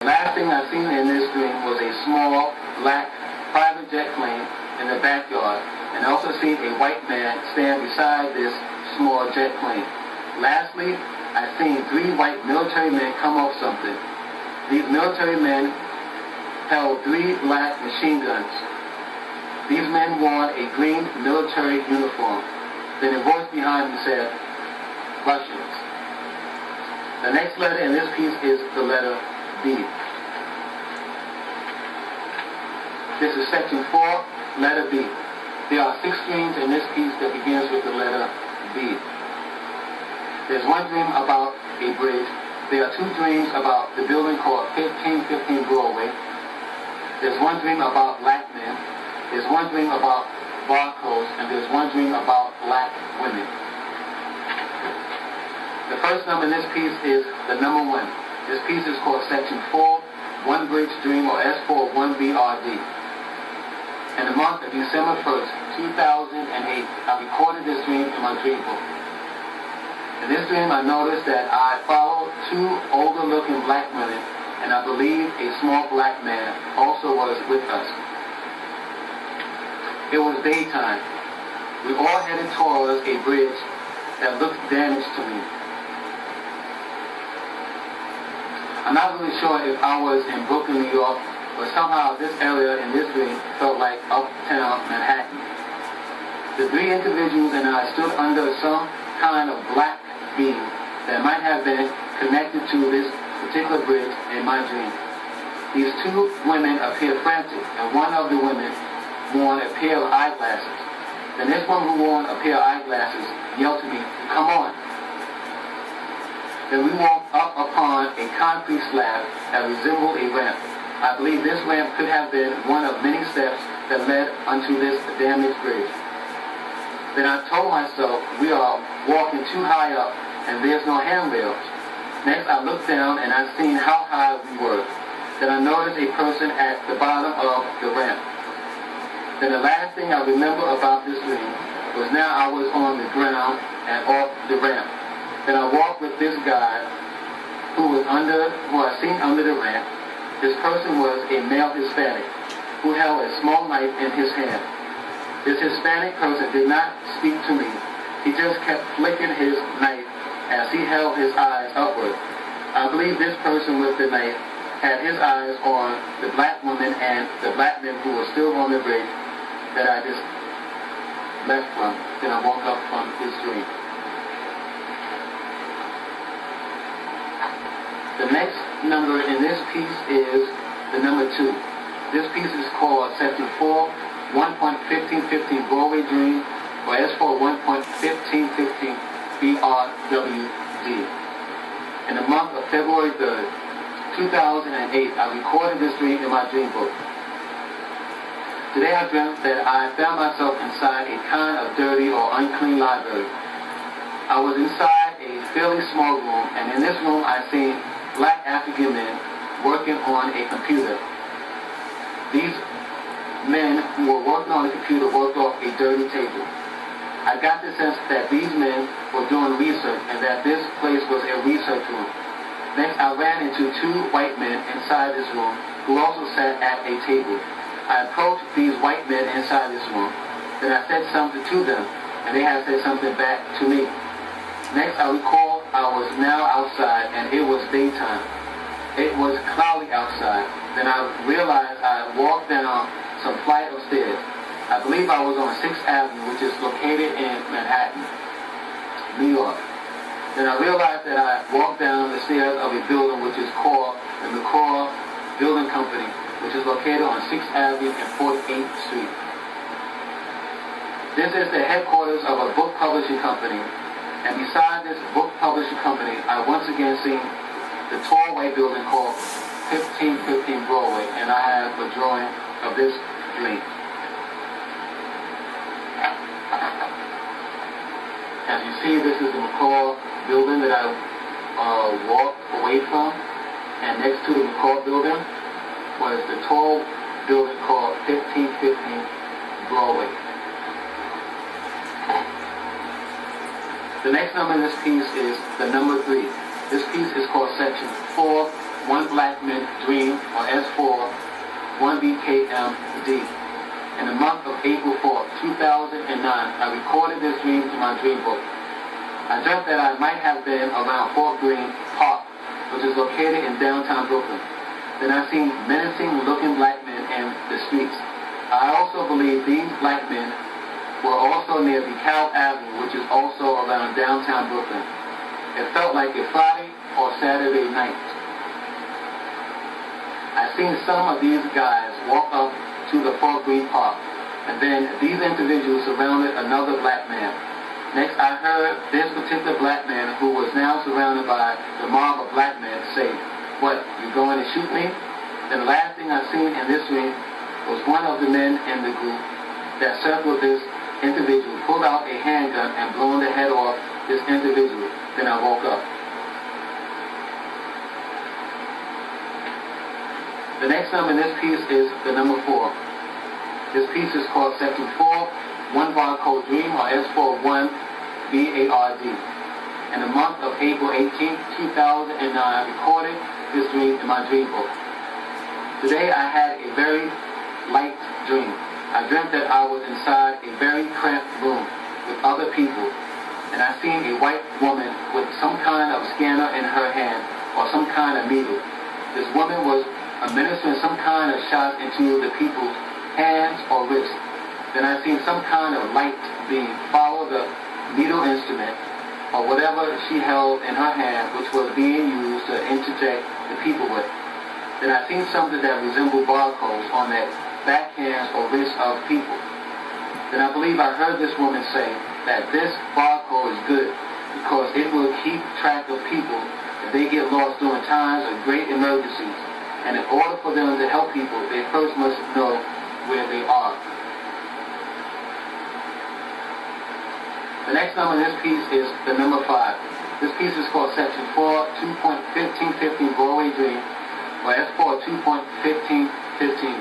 Last thing I seen in this dream was a small black private jet plane in the backyard, and I also seen a white man stand beside this small jet plane. Lastly, I seen 3 white military men come off something. These military men held 3 black machine guns. These men wore a green military uniform. Then a voice behind me said, Russians. The next letter in this piece is the letter B. This is section 4, letter B. There are 6 dreams in this piece that begins with the letter B. There's one dream about a bridge. There are 2 dreams about the building called 1515 Broadway. There's one dream about black men. There's one dream about barcodes, and there's one dream about black women. The first number in this piece is the number 1. This piece is called Section 4, One Bridge Dream, or S4 1BRD. In the month of December 1st, 2008, I recorded this dream in my dream book. In this dream, I noticed that I followed 2 older-looking black women, and I believe a small black man also was with us. It was daytime. We all headed towards a bridge that looked damaged to me. I'm not really sure if I was in Brooklyn, New York, but somehow this area in this dream felt like uptown Manhattan. The 3 individuals and I stood under some kind of black beam that might have been connected to this particular bridge in my dream. These 2 women appeared frantic, and one of the women wore a pair of eyeglasses. Then this woman who wore a pair of eyeglasses yelled to me, "Come on." Then we walked up upon a concrete slab that resembled a ramp. I believe this ramp could have been one of many steps that led unto this damaged bridge. Then I told myself, we are walking too high up and there's no handrails. Next I looked down and I seen how high we were. Then I noticed a person at the bottom of the ramp. Then the last thing I remember about this dream was now I was on the ground and off the ramp. Then I walked with this guy who I seen under the ramp. This person was a male Hispanic who held a small knife in his hand. This Hispanic person did not speak to me. He just kept flicking his knife as he held his eyes upward. I believe this person with the knife had his eyes on the black woman and the black men who were still on the bridge that I just left from. Then I woke up from this dream. The next number in this piece is the number 2. This piece is called Section 4, 1.1515 Broadway Dream, or S4 1.1515 BRWD. In the month of February 3rd, 2008, I recorded this dream in my dream book. Today I dreamt that I found myself inside a kind of dirty or unclean library. I was inside a fairly small room, and in this room I seen black African men working on a computer. These men who were working on the computer worked off a dirty table. I got the sense that these men were doing research and that this place was a research room. Next, I ran into 2 white men inside this room who also sat at a table. I approached these white men inside this room. Then I said something to them, and they had said something back to me. Next, I recall I was now outside, and it was daytime. It was cloudy outside. Then I realized I walked down some flight of stairs. I believe I was on 6th Avenue, which is located in Manhattan, New York. Then I realized that I walked down the stairs of a building which is called the McCall Building Company, which is located on 6th Avenue and 48th Street. This is the headquarters of a book publishing company. And beside this book publishing company, I once again seen the tall white building called 1515 Broadway, and I have a drawing of this dream. As you see, this is the McCall building that I walked away from, and next to the McCall building was the tall building called 1515 Broadway. The next number in this piece is the number 3. This piece is called Section 4, one black man dream, or S4, 1BKMD. In the month of April 4th, 2009, I recorded this dream in my dream book. I dreamt that I might have been around Fort Greene Park, which is located in downtown Brooklyn. Then I seen menacing-looking black men in the streets. I also believe these black men were also near DeKalb Avenue, which is also around downtown Brooklyn. It felt like a Friday or Saturday night. I seen some of these guys walk up to the Fort Greene Park, and then these individuals surrounded another black man. Next, I heard this particular black man, who was now surrounded by the mob of black men, say, "What, you going to shoot me?" Then the last thing I seen in this dream was one of the men in the group that circled this individual pulled out a handgun and blown the head off this individual. Then I woke up. The next number in this piece is the number 4. This piece is called Section 4, One Barcode Dream, or S41 BARD. In the month of April 18, 2009, I recorded this dream in my dream book. Today I had a very light dream. I dreamt that I was inside a very cramped room with other people, and I seen a white woman with some kind of scanner in her hand, or some kind of needle. This woman was administering some kind of shot into the people's hands or wrists. Then I seen some kind of light beam follow the needle instrument, or whatever she held in her hand, which was being used to interject the people with. Then I seen something that resembled barcodes on the back hands or wrists of people. Then I believe I heard this woman say that this barcode is good because it will keep track of people if they get lost during times of great emergencies. And in order for them to help people, they first must know where they are. The next number in this piece is the number 5. This piece is called Section 4, 2.1515 Broadway Dream, or S4 2.1515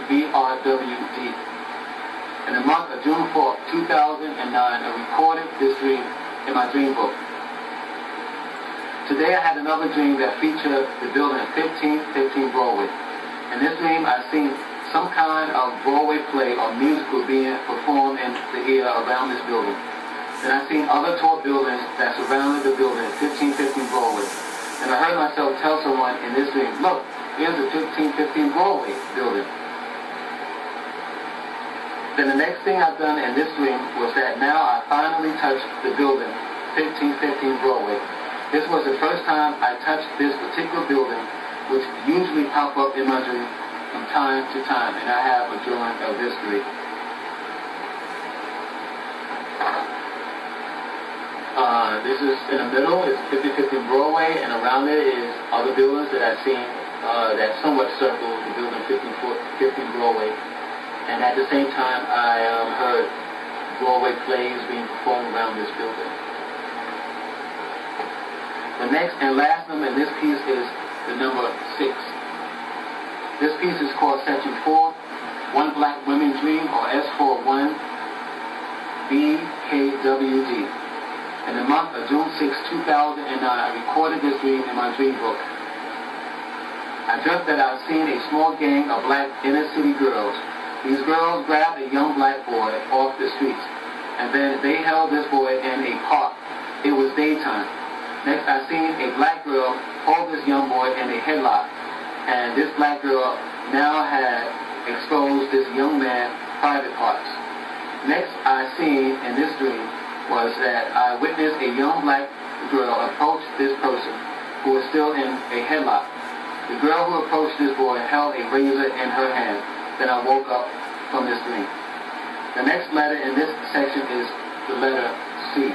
BRWD. In the month of June 4, 2009, I recorded this dream in my dream book. Today I had another dream that featured the building of 1515 Broadway. In this dream I seen some kind of Broadway play or musical being performed in the air around this building. Then I seen other tall buildings that surrounded the building at 1515 Broadway. And I heard myself tell someone in this dream, "Look, here's the 1515 Broadway building." Then the next thing I've done in this dream was that now I finally touched the building, 1515 Broadway. This was the first time I touched this particular building, which usually pop up in my dream from time to time, and I have a drawing of this dream. This is in the middle, it's 5015 Broadway, and around it is other buildings that I've seen that somewhat circle the building 15 Broadway. And at the same time, I heard Broadway plays being performed around this building. The next and last number in this piece is the number 6. This piece is called Section 4, One Black Women Dream, or S41 BKWD. In the month of June 6, 2009, I recorded this dream in my dream book. I dreamt that I was seeing a small gang of black inner city girls. These girls grabbed a young black boy off the streets, and then they held this boy in a park. It was daytime. Next, I seen a black girl hold this young boy in a headlock, and this black girl now had exposed this young man's private parts. Next, I seen in this dream was that I witnessed a young black girl approach this person who was still in a headlock. The girl who approached this boy held a razor in her hand. Then I woke up from this dream. The next letter in this section is the letter C.